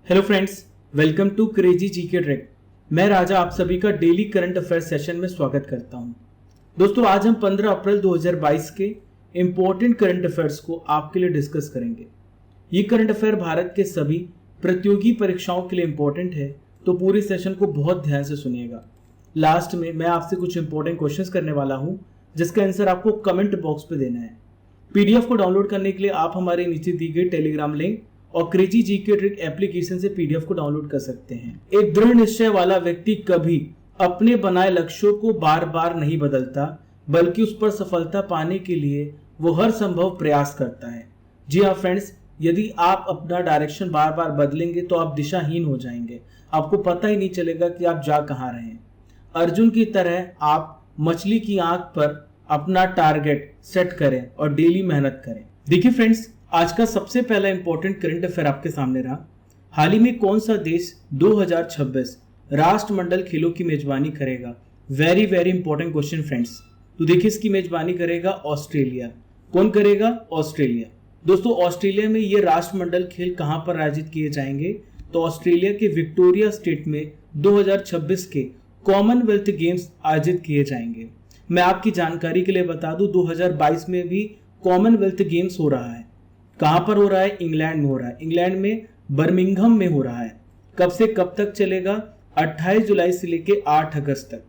Hello friends, welcome to crazy GK track. मैं राजा आप सभी का डेली करंट अफेयर्स सेशन में स्वागत करता हूं। दोस्तों, आज हम 15 अप्रैल 2022 के इंपॉर्टेंट करंट अफेयर्स को आपके लिए डिस्कस करेंगे। ये करंट अफेयर भारत के सभी प्रतियोगी परीक्षाओं के लिए इंपॉर्टेंट है, तो पूरे सेशन को बहुत ध्यान से सुनिएगा। लास्ट में मैं आपसे कुछ इंपॉर्टेंट क्वेश्चंस करने वाला हूँ, जिसका आंसर आपको कमेंट बॉक्स पे देना है। पीडीएफ को डाउनलोड करने के लिए आप हमारे नीचे दी गई टेलीग्राम लिंक और क्रेजी जीके ट्रिक एप्लीकेशन से पीडीएफ को डाउनलोड कर सकते हैं। एक दृढ़ निश्चय वाला व्यक्ति कभी अपने बनाए लक्ष्यों को बार बार नहीं बदलता, बल्कि उस पर सफलता पाने के लिए वो हर संभव प्रयास करता है। जी हाँ फ्रेंड्स, यदि आप अपना डायरेक्शन बार बार बदलेंगे तो आप दिशाहीन हो जाएंगे। आपको पता ही नहीं चलेगा कि आप जा कहाँ रहे हैं। अर्जुन की तरह आप मछली की आंख पर अपना टारगेट सेट करें और डेली मेहनत करें। देखिए फ्रेंड्स, आज का सबसे पहला इंपॉर्टेंट करंट अफेयर आपके सामने रहा। हाल ही में कौन सा देश 2026 राष्ट्रमंडल खेलों की मेजबानी करेगा? Very very important question friends. तो देखिए, इसकी मेजबानी करेगा ऑस्ट्रेलिया। कौन करेगा? ऑस्ट्रेलिया। दोस्तों, ऑस्ट्रेलिया में ये राष्ट्रमंडल खेल कहां पर आयोजित किए जाएंगे? तो ऑस्ट्रेलिया के विक्टोरिया स्टेट में 2026 के कॉमनवेल्थ गेम्स आयोजित किए जाएंगे। मैं आपकी जानकारी के लिए बता दूं, 2022 में भी कॉमनवेल्थ गेम्स हो रहा है। कहां पर हो रहा है? इंग्लैंड में हो रहा है। इंग्लैंड में बर्मिंघम में हो रहा है। कब से कब तक चलेगा? 28 जुलाई से लेकर 8 अगस्त तक।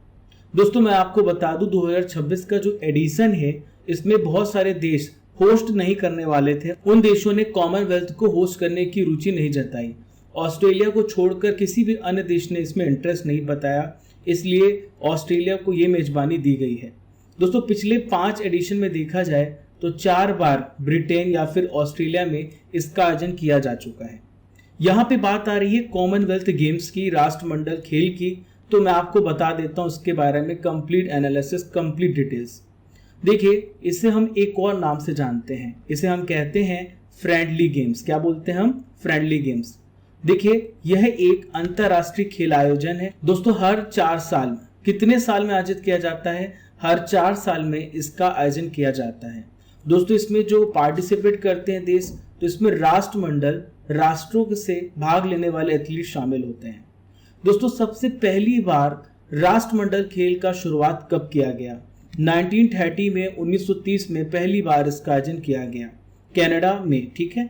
दोस्तों, मैं आपको बता दूं, 2026 का जो एडिशन है, इसमें बहुत सारे देश होस्ट नहीं करने वाले थे। उन देशों ने कॉमनवेल्थ को होस्ट करने की रुचि नहीं जताई। ऑस्ट्रेलिया को छोड़कर किसी भी अन्य देश ने इसमें इंटरेस्ट नहीं बताया, इसलिए ऑस्ट्रेलिया को ये मेजबानी दी गई है। दोस्तों, पिछले 5 एडिशन में देखा जाए तो 4 बार ब्रिटेन या फिर ऑस्ट्रेलिया में इसका आयोजन किया जा चुका है। यहाँ पे बात आ रही है कॉमनवेल्थ गेम्स की, राष्ट्रमंडल खेल की। तो मैं आपको बता देता हूँ इसके बारे में कंप्लीट एनालिसिस, कंप्लीट डिटेल्स। देखिए, इसे हम एक और नाम से जानते हैं। इसे हम कहते हैं फ्रेंडली गेम्स। क्या बोलते हैं हम? Friendly games. देखिए, यह एक अंतरराष्ट्रीय खेल आयोजन है। दोस्तों, हर 4 साल, कितने साल में आयोजित किया जाता है? हर 4 साल में इसका आयोजन किया जाता है। दोस्तों, इसमें जो पार्टिसिपेट करते हैं देश, तो इसमें राष्ट्रमंडल राष्ट्रों से भाग लेने वाले एथलीट शामिल होते हैं। दोस्तों, सबसे पहली बार राष्ट्रमंडल खेल का शुरुआत कब किया गया? 1930 में, 1930 में पहली बार इसका आयोजन किया गया कनाडा में। ठीक है।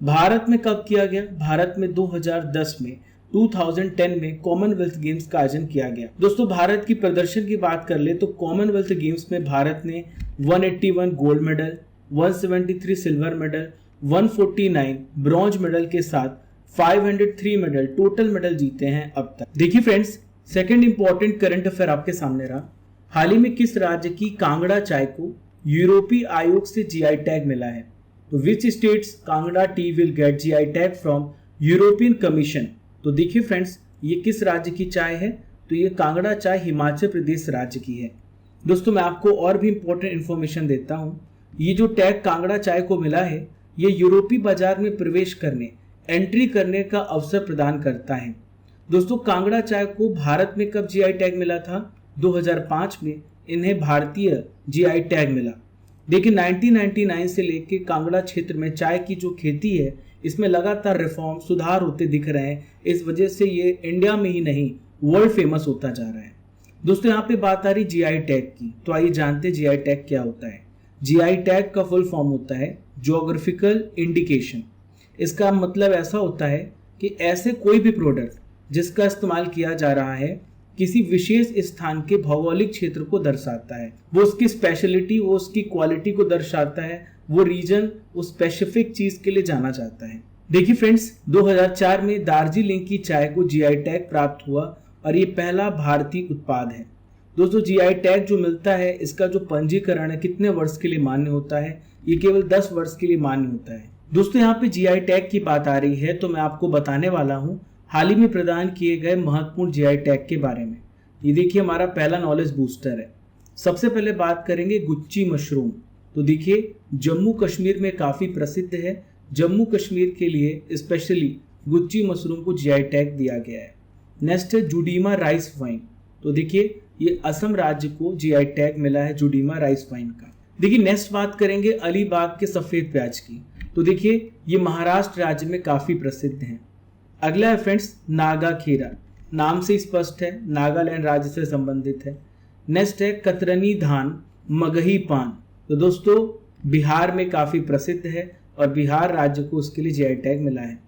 भारत में कब किया गया? भारत में 2010 में, 2010 में कॉमनवेल्थ गेम्स का आयोजन किया गया। दोस्तों, भारत की प्रदर्शन की बात कर ले तो कॉमनवेल्थ गेम्स में भारत ने 181 gold medal, 173 silver medal, 149 bronze medal के साथ 503 मेडल, टोटल मेडल जीते हैं अब तक। देखिए friends, second important current affair आपके सामने रहा। हाल ही में किस राज्य की कांगड़ा चाय को यूरोपीय आयोग से जीआई टैग मिला है? तो which states Kangra T will get GI tag from European commission? तो देखिए फ्रेंड्स, ये किस राज्य की चाय है? तो ये कांगड़ा चाय हिमाचल प्रदेश राज्य की है। दोस्तों, मैं आपको और भी इंपॉर्टेंट इन्फॉर्मेशन देता हूँ। ये जो टैग कांगड़ा चाय को मिला है, ये यूरोपीय बाजार में प्रवेश करने, एंट्री करने का अवसर प्रदान करता है। दोस्तों, कांगड़ा चाय को भारत में कब जीआई टैग मिला था? 2005 में इन्हें भारतीय जीआई टैग मिला। देखिए, 1999 से लेकर कांगड़ा क्षेत्र में चाय की जो खेती है, इसमें लगातार रिफॉर्म, सुधार होते दिख रहे हैं। इस वजह से ये इंडिया में ही नहीं, वर्ल्ड फेमस होता जा रहा है। दोस्तों, यहाँ पे बात आ रही जीआई टैग की, तो आइए जानते हैं जीआई टैग क्या होता है। जीआई टैग का फुल फॉर्म होता है ज्योग्राफिकल इंडिकेशन। इसका मतलब ऐसा होता है कि ऐसे कोई भी प्रोडक्ट जिसका इस्तेमाल किया जा रहा है किसी विशेष स्थान के भौगोलिक क्षेत्र को दर्शाता है। वो उसकी स्पेशलिटी, वो उसकी क्वालिटी को दर्शाता है। वो रीजन उस स्पेसिफिक चीज के लिए जाना जाता है। देखिए फ्रेंड्स, 2004 में दार्जिलिंग की चाय को जीआई टैग प्राप्त हुआ और ये पहला भारतीय उत्पाद है। दोस्तों, जीआई टैग जो मिलता है, इसका जो पंजीकरण है कितने वर्ष के लिए मान्य होता है? ये केवल 10 वर्ष के लिए मान्य होता है। दोस्तों, यहाँ पे जीआई टैग की बात आ रही है, तो मैं आपको बताने वाला हूँ हाल ही में प्रदान किए गए महत्वपूर्ण जीआई टैग के बारे में। ये देखिए, हमारा पहला नॉलेज बूस्टर है। सबसे पहले बात करेंगे गुच्ची मशरूम। तो देखिए, जम्मू कश्मीर में काफी प्रसिद्ध है। जम्मू कश्मीर के लिए स्पेशली गुच्ची मशरूम को जीआई टैग दिया गया है। नेक्स्ट है जुडीमा राइस वाइन। तो देखिए, ये असम राज्य को जीआई टैग मिला है जुडीमा राइस वाइन का। देखिए, नेक्स्ट बात करेंगे अलीबाग के सफेद प्याज की। तो देखिए, ये महाराष्ट्र राज्य में काफी प्रसिद्ध हैं। अगला है फ्रेंड्स नागाखेरा, नाम से स्पष्ट है नागालैंड राज्य से संबंधित है। नेक्स्ट है कतरनी धान मगही पान, तो दोस्तों बिहार में काफ़ी प्रसिद्ध है और बिहार राज्य को उसके लिए जीआई टैग मिला है।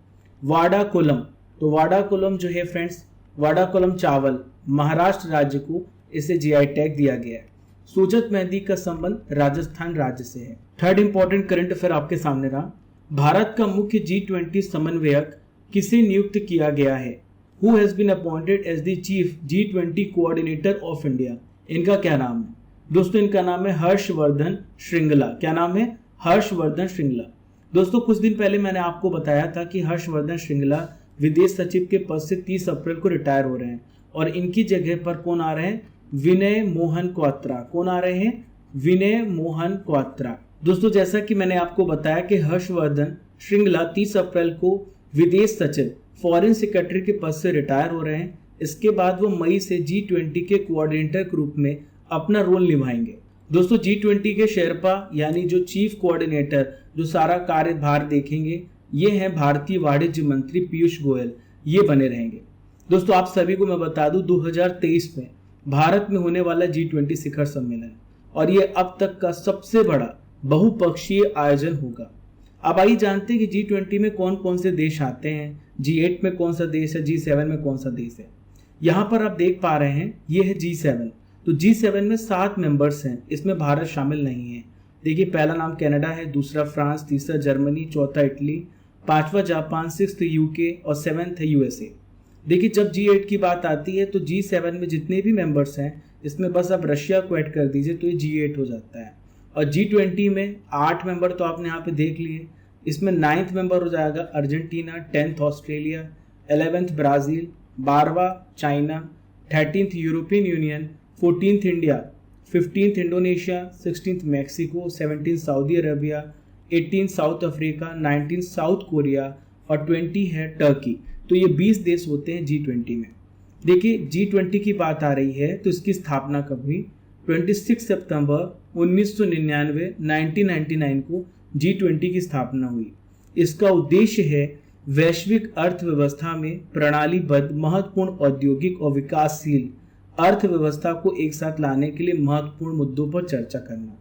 वाडा कोलम, तो वाडा कोलम जो है फ्रेंड्स, वाडा कोलम चावल महाराष्ट्र राज्य को इसे जीआई टैग दिया गया है। सुजत मेहंदी का संबंध राजस्थान राज्य से है। थर्ड इंपॉर्टेंट करंट अफेयर आपके सामने रहा, भारत का मुख्य G20 समन्वयक किसे नियुक्त किया गया है? Who has been appointed as the chief G20 coordinator of India, इनका क्या नाम है? दोस्तों इनका नाम है हर्षवर्धन श्रृंगला। क्या नाम है? हर्षवर्धन श्रृंगला। दोस्तों कुछ दिन पहले मैंने आपको बताया था कि हर्षवर्धन श्रृंगला विदेश सचिव के पद से 30 अप्रैल को रिटायर हो रहे हैं और इनकी जगह पर कौन आ रहे हैं? विनय मोहन क्वात्रा। कौन आ रहे हैं? विनय मोहन क्वात्रा। दोस्तों जैसा कि मैंने आपको बताया कि हर्षवर्धन श्रृंगला 30 अप्रैल को विदेश सचिव फॉरेन सेक्रेटरी के पद से रिटायर हो रहे हैं। इसके बाद वो मई से G20 के कोऑर्डिनेटर के रूप में अपना रोल निभाएंगे। दोस्तों G20 के शेरपा यानी जो चीफ कोऑर्डिनेटर जो सारा कार्यभार देखेंगे ये हैं भारतीय वाणिज्य मंत्री पीयूष गोयल, ये बने रहेंगे। दोस्तों आप सभी को मैं बता दूं 2023 में भारत में होने वाला G20 शिखर सम्मेलन और ये अब तक का सबसे बड़ा बहुपक्षीय आयोजन होगा। अब आइए जानते हैं कि G20 में कौन कौन से देश आते हैं, G8 में कौन सा देश है, G7 में कौन सा देश है। यहाँ पर आप देख पा रहे हैं ये है G7, तो G7 में 7 मेंबर्स हैं, इसमें भारत शामिल नहीं है। देखिए पहला नाम कनाडा है, दूसरा फ्रांस, तीसरा जर्मनी, चौथा इटली, पांचवा जापान, 6th यूके और 7th है यूएसए। देखिए जब G8 की बात आती है तो G7 में जितने भी मेंबर्स हैं इसमें बस आप रशिया को ऐड कर दीजिए तो ये G8 हो जाता है। और G20 में 8 मेंबर तो आपने यहाँ पे देख लिए, इसमें 9th मेंबर हो जाएगा Argentina, 10th Australia, 11th Brazil, 12वां China, 13th European Union, 14th India, 15th Indonesia, 16th Mexico, 17th Saudi Arabia, 18th South Africa, 19th South Korea और 20 है टर्की। तो ये 20 देश होते हैं G20 में। देखिए G20 की बात आ रही है तो इसकी स्थापना कब हुई? 26 सितंबर 1999 1999 को G20 की स्थापना हुई। इसका उद्देश्य है वैश्विक अर्थव्यवस्था में प्रणालीबद्ध महत्वपूर्ण औद्योगिक और विकासशील अर्थव्यवस्था को एक साथ लाने के लिए महत्वपूर्ण मुद्दों पर चर्चा करना।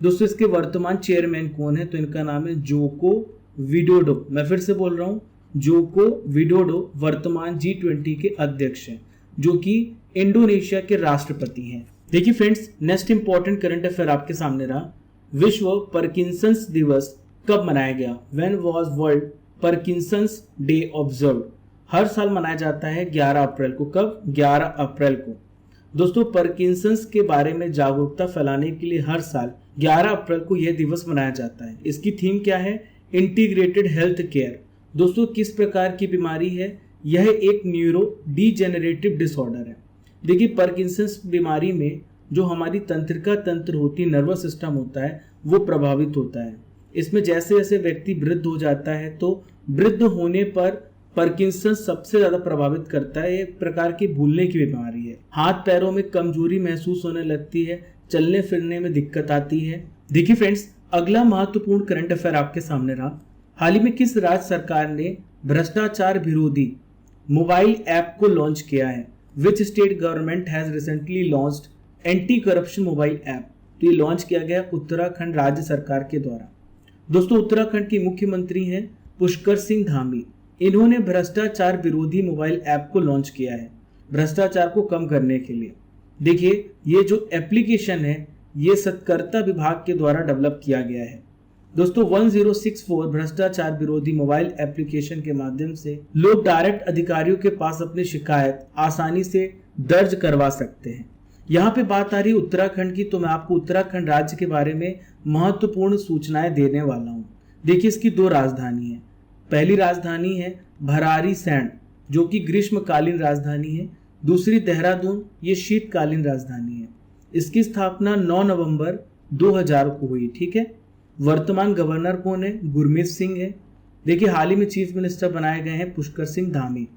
दोस्तों इसके वर्तमान चेयरमैन कौन है? तो इनका नाम है जोको विडोडो। मैं फिर से बोल रहा हूँ, जोको विडोडो वर्तमान G20 के अध्यक्ष हैं, जो कि इंडोनेशिया के राष्ट्रपति हैं। देखिए friends next important current affair आपके सामने रहा, विश्व पार्किंसंस दिवस कब मनाया गया? When was world Parkinson's day observed? हर साल मनाया जाता है 11 अप्रैल को। कब? 11 अप्रैल को। दोस्तों पार्किंसंस के बारे में जागरूकता फैलाने के लिए हर साल 11 अप्रैल को यह दिवस मनाया जाता है। इसकी थीम क्या है? Integrated health care. दोस्तों किस प्रकार की बीमारी है? यह एक न्यूरो डीजेनरेटिव डिसऑर्डर है। देखिए पार्किंसंस बीमारी में जो हमारी तंत्रिका तंत्र होती है, नर्वस सिस्टम होता है, वो प्रभावित होता है। इसमें जैसे जैसे व्यक्ति वृद्ध हो जाता है तो वृद्ध होने पर पार्किंसंस सबसे ज्यादा प्रभावित करता है। एक प्रकार की भूलने की बीमारी है। हाथ पैरों में कमजोरी महसूस होने लगती है, चलने फिरने में दिक्कत आती है। देखिए फ्रेंड्स अगला महत्वपूर्ण करंट अफेयर आपके सामने रहा, हाल ही में किस राज्य सरकार ने भ्रष्टाचार विरोधी मोबाइल ऐप को लॉन्च किया है? Which state government has recently launched anti corruption mobile app? तो ये लॉन्च किया गया उत्तराखंड राज्य सरकार के द्वारा। दोस्तों उत्तराखंड के मुख्यमंत्री हैं पुष्कर सिंह धामी। इन्होंने भ्रष्टाचार विरोधी मोबाइल ऐप को लॉन्च किया है भ्रष्टाचार को कम करने के लिए। देखिए ये जो एप्लीकेशन है ये सत्कर्ता विभाग के द्वारा डेवलप किया गया है। दोस्तों 1064 भ्रष्टाचार विरोधी मोबाइल एप्लीकेशन के माध्यम से लोग डायरेक्ट अधिकारियों के पास अपनी शिकायत आसानी से दर्ज करवा सकते हैं। यहाँ पे बात आ रही है उत्तराखंड की, तो मैं आपको उत्तराखंड राज्य के बारे में महत्वपूर्ण सूचनाएं देने वाला हूँ। देखिए इसकी 2 राजधानी है। पहली राजधानी है भरारी सैंड जो कि ग्रीष्मकालीन राजधानी है। दूसरी देहरादून, ये शीतकालीन राजधानी है। इसकी स्थापना 9 नवंबर 2000 को हुई। ठीक है। वर्तमान गवर्नर कौन है? गुरमीत सिंह है। देखिए हाल ही में चीफ मिनिस्टर बनाए गए हैं पुष्कर सिंह धामी।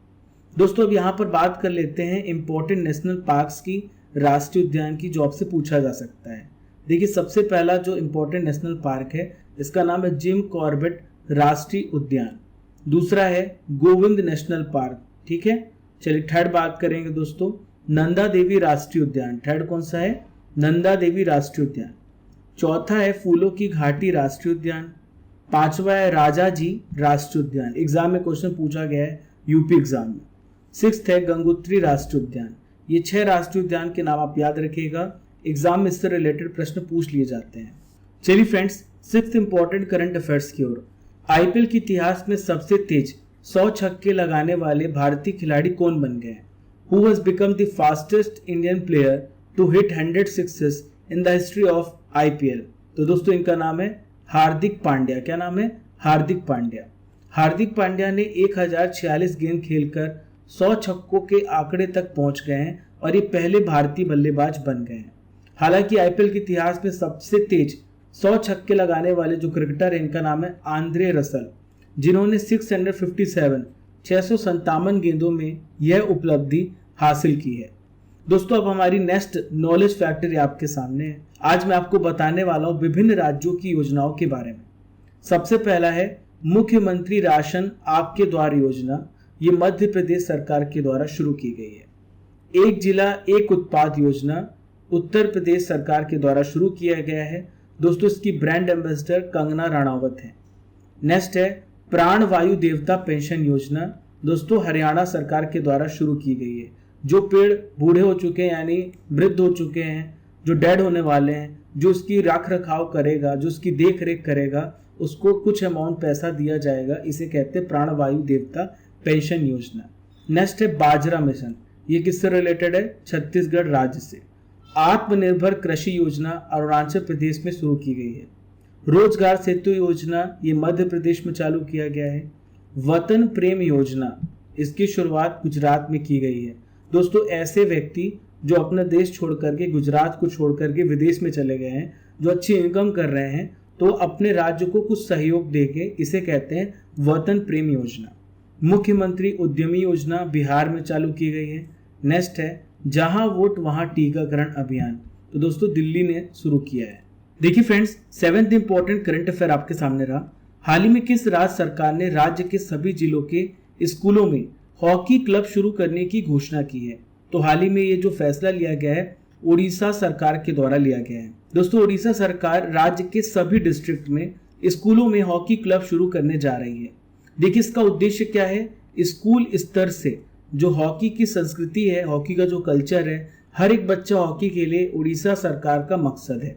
दोस्तों अब यहाँ पर बात कर लेते हैं इंपॉर्टेंट नेशनल पार्क्स की, राष्ट्रीय उद्यान की, जो आपसे पूछा जा सकता है। देखिए सबसे पहला जो इंपॉर्टेंट नेशनल पार्क है इसका नाम है जिम कॉर्बेट राष्ट्रीय उद्यान। दूसरा है गोविंद नेशनल पार्क, ठीक है। चलिए थर्ड बात करेंगे दोस्तों, नंदा देवी राष्ट्रीय उद्यान। थर्ड कौन सा है? नंदा देवी राष्ट्रीय उद्यान। चौथा है फूलों की घाटी राष्ट्रीय उद्यान। पांचवा है राजा जी राष्ट्रीय उद्यान, एग्जाम में क्वेश्चन पूछा गया है यूपी एग्जाम में। सिक्स्थ है गंगोत्री राष्ट्रीय उद्यान। ये 6 राष्ट्रीय उद्यान के नाम आप याद रखिएगा, एग्जाम में इससे रिलेटेड प्रश्न पूछ लिए जाते हैं। चलिए friends, sixth important current affairs की ओर। आईपीएल के इतिहास में सबसे तेज 100 छक्के लगाने वाले भारतीय खिलाड़ी कौन बन गए? Who has become the fastest Indian player to hit 100 sixes in the history of IPL? तो दोस्तों इनका नाम है हार्दिक पांड्या। क्या नाम है? हार्दिक पांड्या। हार्दिक पांड्या ने 1046 गेंद खेलकर 100 छक्कों के आंकड़े तक पहुंच गए हैं और ये पहले भारतीय बल्लेबाज बन गए हैं। हालांकि आईपीएल के इतिहास में सबसे तेज 100 छक्के लगाने वाले जो क्रिकेटर हैं इनका नाम है आंद्रे रसल, जिन्होंने 657 गेंदों में यह उपलब्धि हासिल की है। दोस्तों अब हमारी नेक्स्ट नॉलेज फैक्ट्री आपके सामने है। आज मैं आपको बताने वाला हूं विभिन्न राज्यों की योजनाओं के बारे में। सबसे पहला है मुख्यमंत्री राशन आपके द्वार योजना। ये मध्य प्रदेश सरकार के द्वारा शुरू की गई है। एक जिला एक उत्पाद योजना उत्तर प्रदेश सरकार के द्वारा शुरू किया गया है। दोस्तों इसकी ब्रांड एम्बेसडर कंगना रणावत है। नेक्स्ट है प्राण वायु देवता पेंशन योजना। दोस्तों हरियाणा सरकार के द्वारा शुरू की गई है। जो पेड़ बूढ़े हो चुके हैं यानी वृद्ध हो चुके हैं, जो डेड होने वाले हैं, जो उसकी रख रखाव करेगा, जो उसकी देख रेख करेगा, उसको कुछ अमाउंट पैसा दिया जाएगा। इसे कहते हैं प्राण वायु देवता पेंशन योजना। नेक्स्ट है बाजरा मिशन। ये किससे रिलेटेड है? छत्तीसगढ़ राज्य से। आत्मनिर्भर कृषि योजना अरुणाचल प्रदेश में शुरू की गई है। रोजगार सेतु योजना ये मध्य प्रदेश में चालू किया गया है। वतन प्रेम योजना इसकी शुरुआत गुजरात में की गई है। दोस्तों ऐसे व्यक्ति जो अपना देश छोड़ करके, गुजरात को छोड़ करके विदेश में चले गए हैं, जो अच्छी इनकम कर रहे हैं, तो अपने राज्य को कुछ सहयोग देके इसे कहते हैं वतन प्रेम योजना। मुख्यमंत्री उद्यमी योजना बिहार में चालू की गई है। नेक्स्ट है जहां वोट वहां टीकाकरण अभियान। तो दोस्तों दिल्ली ने शुरू किया है। देखिए friends, 7th important current affair आपके सामने रहा। हाल ही में किस राज्य सरकार ने राज्य के सभी जिलों के स्कूलों में हॉकी क्लब शुरू करने की घोषणा की है? तो हाल ही में ये जो फैसला लिया गया है उड़ीसा सरकार के द्वारा लिया गया है। दोस्तों उड़ीसा सरकार राज्य के सभी डिस्ट्रिक्ट में स्कूलों में हॉकी क्लब शुरू करने जा रही है। देखिए इसका उद्देश्य क्या है? स्कूल स्तर से जो हॉकी की संस्कृति है, हॉकी का जो कल्चर है, हर एक बच्चा हॉकी के लिए उड़ीसा सरकार का मकसद है।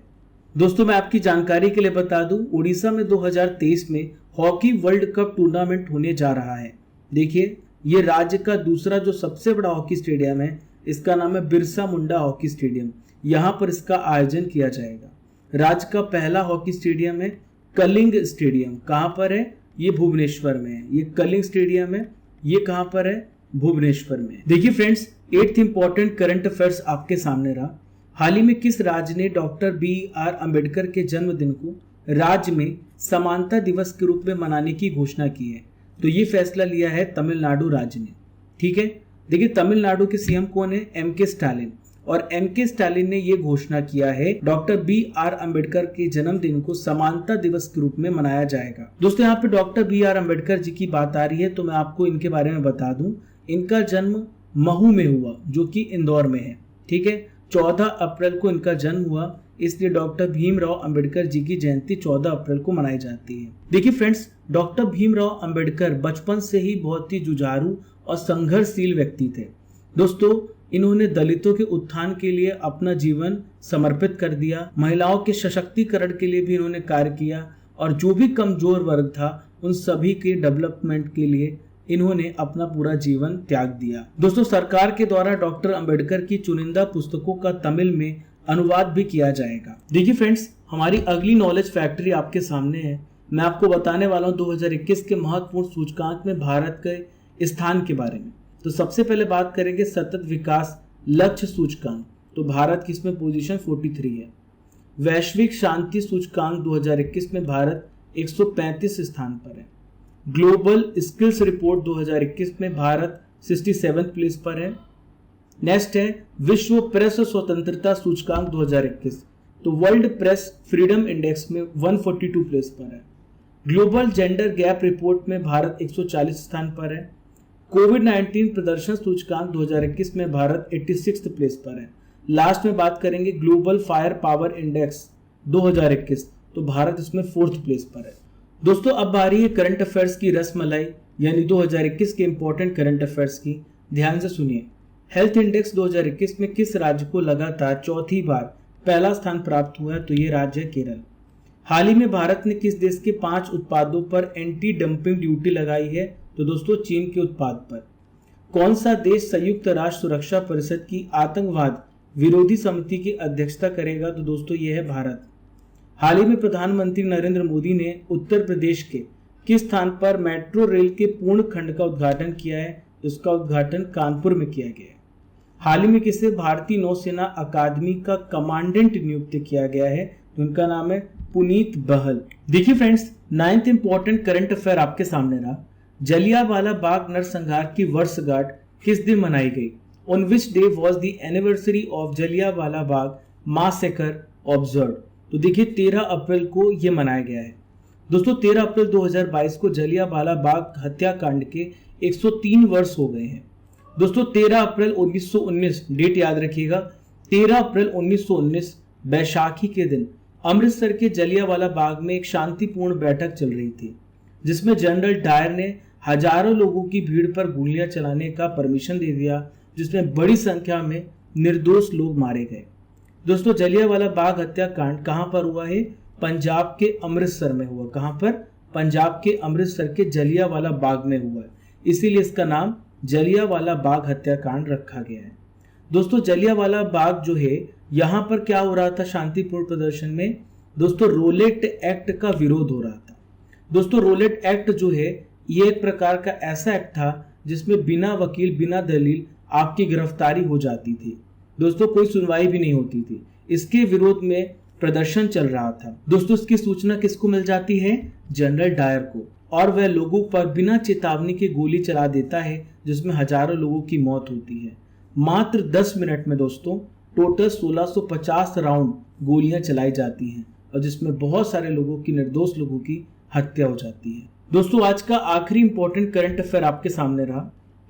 दोस्तों मैं आपकी जानकारी के लिए बता दूं, उड़ीसा में 2023 में हॉकी वर्ल्ड कप टूर्नामेंट होने जा रहा है। देखिए ये राज्य का दूसरा जो सबसे बड़ा हॉकी स्टेडियम है, इसका नाम है बिरसा मुंडा हॉकी स्टेडियम। यहाँ पर इसका आयोजन किया जाएगा। राज्य का पहला हॉकी स्टेडियम है कलिंग स्टेडियम। कहाँ पर है? ये भुवनेश्वर में है। ये कलिंग स्टेडियम है, ये कहाँ पर है? भुवनेश्वर में। देखिए friends, 8th important current affairs आपके सामने रहा। हाल ही में किस राज्य ने डॉक्टर BR अम्बेडकर के जन्मदिन को राज्य में समानता दिवस के रूप में मनाने की घोषणा की है? तो ये फैसला लिया है तमिलनाडु राज्य ने। ठीक है, देखिए तमिलनाडु के सीएम कौन है? MK Stalin. और MK स्टालिन ने ये घोषणा किया है डॉक्टर BR अम्बेडकर के जन्मदिन को समानता दिवस के रूप में मनाया जाएगा। दोस्तों यहाँ पे डॉक्टर BR अम्बेडकर जी की बात आ रही है, तो मैं आपको इनके बारे में बता दूं। इनका जन्म महू में हुआ, जो कि इंदौर में है। ठीक है, 14 अप्रैल को इनका जन्म हुआ, इसलिए डॉक्टर भीमराव अंबेडकर जी की जयंती 14 अप्रैल को मनाई जाती है। देखिए फ्रेंड्स, डॉक्टर भीमराव अंबेडकर बचपन से ही बहुत ही जुझारू और संघर्षशील व्यक्ति थे। दोस्तों इन्होंने दलितों के उत्थान के लिए अपना जीवन समर्पित कर दिया। महिलाओं के सशक्तिकरण के लिए भी इन्होंने कार्य किया और जो भी कमजोर वर्ग था उन सभी के डेवलपमेंट के लिए इन्होंने अपना पूरा जीवन त्याग दिया। दोस्तों सरकार के द्वारा डॉक्टर अंबेडकर की चुनिंदा पुस्तकों का तमिल में अनुवाद भी किया जाएगा। देखिए फ्रेंड्स, हमारी अगली नॉलेज फैक्ट्री आपके सामने है। मैं आपको बताने वाला हूँ 2021 के महत्वपूर्ण सूचकांक में भारत के स्थान के बारे में। तो सबसे पहले बात करेंगे सतत विकास लक्ष्य सूचकांक। तो भारत की इसमें पोजीशन 43 है। वैश्विक शांति सूचकांक 2021 में भारत 135 स्थान पर है। ग्लोबल स्किल्स रिपोर्ट 2021 में भारत 67 प्लेस पर है। नेक्स्ट है विश्व प्रेस स्वतंत्रता सूचकांक 2021। तो वर्ल्ड प्रेस फ्रीडम इंडेक्स में 142 प्लेस पर है। ग्लोबल जेंडर गैप रिपोर्ट में भारत 140 स्थान पर है। कोविड-19 प्रदर्शन सूचकांक 2021 में भारत 86 प्लेस पर है। लास्ट में बात करेंगे ग्लोबल फायर पावर इंडेक्स 2021, तो भारत इसमें 4th प्लेस पर है। दोस्तों अब बारी है करंट अफेयर्स की रसमलाई यानी 2021 के इंपॉर्टेंट करंट अफेयर्स की। ध्यान से सुनिए। हेल्थ इंडेक्स 2021 में किस राज्य को लगातार चौथी बार पहला स्थान प्राप्त हुआ है? तो ये राज्य है केरल। हाल ही में भारत ने किस देश के 5 उत्पादों पर एंटी डंपिंग ड्यूटी लगाई है? तो दोस्तों चीन के उत्पाद पर। कौन सा देश संयुक्त राष्ट्र सुरक्षा परिषद की आतंकवाद विरोधी समिति की अध्यक्षता करेगा? तो दोस्तों ये है भारत। हाल ही में प्रधानमंत्री नरेंद्र मोदी ने उत्तर प्रदेश के किस स्थान पर मेट्रो रेल के पूर्ण खंड का उद्घाटन किया है? इसका उद्घाटन कानपुर में किया गया है। हाल ही में किसे भारतीय नौसेना अकादमी का कमांडेंट नियुक्त किया गया है? तो उनका नाम है पुनीत बहल। देखिए friends, 9th important current affair आपके सामने रहा। जलियांवाला बाग नरसंहार की वर्षगांठ किस दिन मनाई गई? On which day was the anniversary of Jallianwala Bagh massacre observed? तो देखिए 13 अप्रैल को यह मनाया गया है। दोस्तों 13 अप्रैल 2022 को जलियांवाला बाग हत्याकांड के 103 वर्ष हो गए हैं। दोस्तों 13 अप्रैल 1919, डेट याद रखिएगा, 13 अप्रैल 1919 बैसाखी के दिन अमृतसर के जलियांवाला बाग में एक शांतिपूर्ण बैठक चल रही थी, जिसमें जनरल डायर ने हजारों लोगों की भीड़ पर गोलियां चलाने का परमिशन दे दिया, जिसमें बड़ी संख्या में निर्दोष लोग मारे गए। दोस्तों जलियांवाला बाग हत्याकांड कहां पर हुआ है? पंजाब के अमृतसर में हुआ। कहां पर? पंजाब के अमृतसर के जलियांवाला बाग में हुआ है, इसीलिए इसका नाम जलियांवाला बाग हत्याकांड रखा गया है। दोस्तों जलियांवाला बाग जो है, यहाँ पर क्या हो रहा था शांतिपूर्ण प्रदर्शन में? दोस्तों रोलेट एक्ट का विरोध हो रहा था। दोस्तों रोलेट एक्ट जो है ये एक प्रकार का ऐसा एक्ट था जिसमें बिना वकील बिना दलील आपकी गिरफ्तारी हो जाती थी। दोस्तों कोई सुनवाई भी नहीं होती थी। इसके विरोध में प्रदर्शन चल रहा था। दोस्तों इसकी सूचना किसको मिल जाती है? जनरल डायर को, और वह लोगों पर बिना चेतावनी के गोली चला देता है, जिसमें हजारों लोगों की मौत होती है। मात्र 10 मिनट में दोस्तों टोटल 1650 राउंड गोलियां चलाई जाती हैं, और जिसमें बहुत सारे लोगों की, निर्दोष लोगों की हत्या हो जाती है। दोस्तों आज का आखिरी इंपॉर्टेंट करंट अफेयर आपके सामने रहा।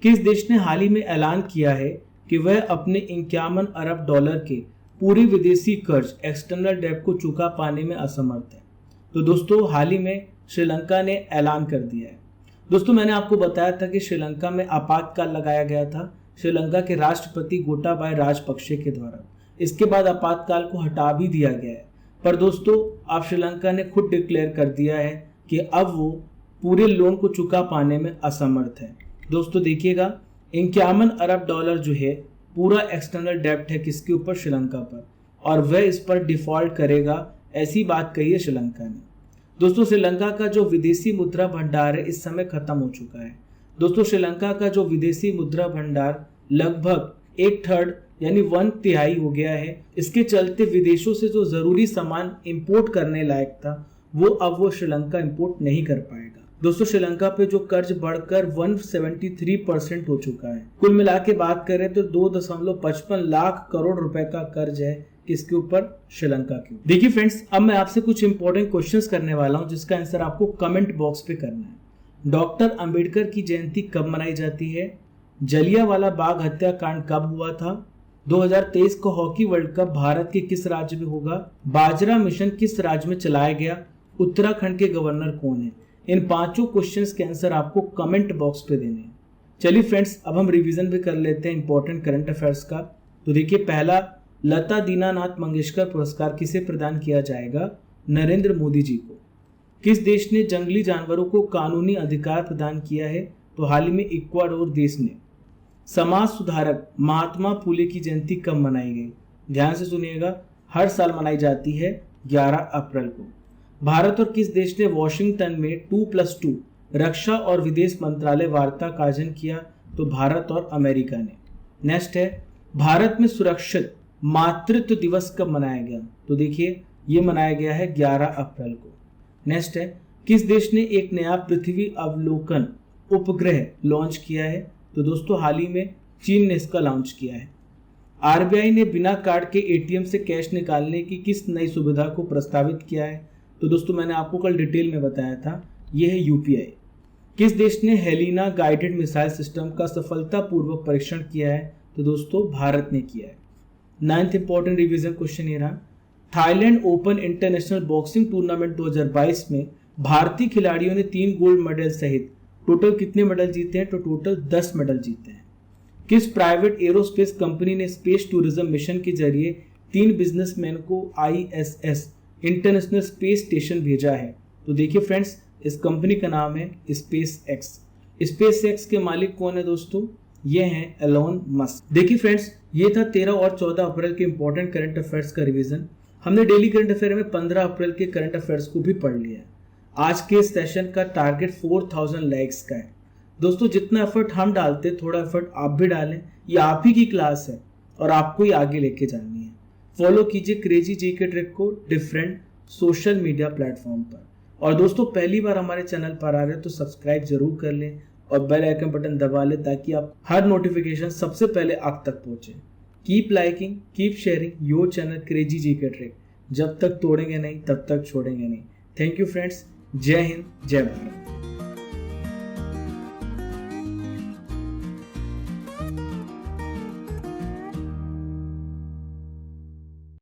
किस देश ने हाल ही में ऐलान किया है कि वह अपने 51 अरब डॉलर के पूरे विदेशी कर्ज एक्सटर्नल डेब्ट को चुका पाने में असमर्थ है? तो दोस्तों हाल ही में श्रीलंका ने ऐलान कर दिया है। दोस्तों मैंने आपको बताया था कि श्रीलंका में आपातकाल लगाया गया था श्रीलंका के राष्ट्रपति गोटाबाया राजपक्षे के द्वारा। इसके बाद आपातकाल को हटा भी दिया गया है, पर दोस्तों अब श्रीलंका ने खुद डिक्लेयर कर दिया है कि अब वो पूरे लोन को चुका पाने में असमर्थ है। दोस्तों देखिएगा 51 अरब डॉलर जो है पूरा एक्सटर्नल डेब्ट है किसके ऊपर? श्रीलंका पर, और वह इस पर डिफॉल्ट करेगा, ऐसी बात कही है श्रीलंका ने। दोस्तों श्रीलंका का जो विदेशी मुद्रा भंडार है इस समय खत्म हो चुका है। दोस्तों श्रीलंका का जो विदेशी मुद्रा भंडार लगभग 1/3 यानी 1/3 हो गया है। इसके चलते विदेशों से जो जरूरी सामान इंपोर्ट करने लायक था वो अब वो श्रीलंका इंपोर्ट नहीं कर पाएगा। दोस्तों श्रीलंका पे जो कर्ज बढ़कर 173% हो चुका है। कुल मिला के बात करें तो 2.55 लाख करोड़ रुपए का कर्ज है किसके ऊपर? श्रीलंका के। देखिए फ्रेंड्स, अब मैं आपसे कुछ इंपॉर्टेंट क्वेश्चंस करने वाला हूं जिसका आंसर आपको कमेंट बॉक्स पे करना है। डॉक्टर अंबेडकर की जयंती कब मनाई जाती है? जलियांवाला बाग हत्याकांड कब हुआ था? 2023 का हॉकी वर्ल्ड कप भारत के किस राज्य में होगा? बाजरा मिशन किस राज्य में चलाया गया? उत्तराखंड के गवर्नर कौन है? इन 5 क्वेश्चंस के आंसर आपको कमेंट बॉक्स पे देने हैं। चलिए फ्रेंड्स, अब हम रिवीजन भी कर लेते हैं इंपॉर्टेंट करंट अफेयर्स का। तो देखिए पहला, लता दीनानाथ मंगेशकर पुरस्कार किसे प्रदान किया जाएगा? नरेंद्र मोदी जी को। किस देश ने जंगली जानवरों को कानूनी अधिकार प्रदान किया है? तो हाल ही में इक्वाडोर देश ने। समाज सुधारक महात्मा फुले की जयंती कब मनाई गई? ध्यान से सुनिएगा, हर साल मनाई जाती है 11 अप्रैल को। भारत और किस देश ने वॉशिंगटन में 2+2 रक्षा और विदेश मंत्रालय वार्ता का आयोजन किया? तो भारत और अमेरिका ने। नेक्स्ट है, भारत में सुरक्षित मातृत्व दिवस कब मनाया गया? तो देखिए ये मनाया गया है 11 अप्रैल को। नेक्स्ट है, किस देश ने एक नया पृथ्वी अवलोकन उपग्रह लॉन्च किया है? तो दोस्तों हाल ही में चीन ने इसका लॉन्च किया है। आरबीआई ने बिना कार्ड के एटीएम से कैश निकालने की किस नई सुविधा को प्रस्तावित किया है? तो दोस्तों मैंने आपको कल डिटेल में बताया था, ये है यूपीआई। किस देश ने हेलिना गाइडेड मिसाइल सिस्टम का सफलतापूर्वक परीक्षण किया है? तो दोस्तों भारत ने किया है। 9th इंपॉर्टेंट रिवीजन क्वेश्चन ये रहा, Thailand open international boxing tournament 2022 में भारतीय खिलाड़ियों ने 3 गोल्ड मेडल सहित टोटल कितने मेडल जीते हैं? तो टोटल 10 मेडल जीते हैं। किस प्राइवेट एरोस्पेस कंपनी ने स्पेस टूरिज्म मिशन के जरिए 3 बिजनेसमैन को ISS इंटरनेशनल स्पेस स्टेशन भेजा है? तो देखिए फ्रेंड्स, इस कंपनी का नाम है स्पेस एक्स के मालिक कौन है दोस्तों? ये हैं एलोन मस्क। देखिए फ्रेंड्स, ये था 13 और 14 अप्रैल के इंपॉर्टेंट करंट अफेयर्स का रिवीजन। हमने डेली करंट अफेयर में 15 अप्रैल के करंट अफेयर्स को भी पढ़ लिया है। आज के सेशन का टारगेट 4000 लाइक्स का है। दोस्तों जितना एफर्ट हम डालते हैं, थोड़ा एफर्ट आप भी डालें। ये आप ही की क्लास है और आपको ही आगे लेके जानी है। फॉलो कीजिए क्रेजी जीके ट्रिक को डिफरेंट सोशल मीडिया प्लेटफॉर्म पर। और दोस्तों पहली बार हमारे चैनल पर आ रहे हैं तो सब्सक्राइब जरूर कर लें और बेल आइकन बटन दबा लें ताकि आप हर नोटिफिकेशन सबसे पहले आप तक पहुंचे। Keep liking, keep sharing your channel crazy GK trick. जब तक तोड़ेंगे नहीं तब तक छोड़ेंगे नहीं। Thank you friends. जय हिंद, जय भारत।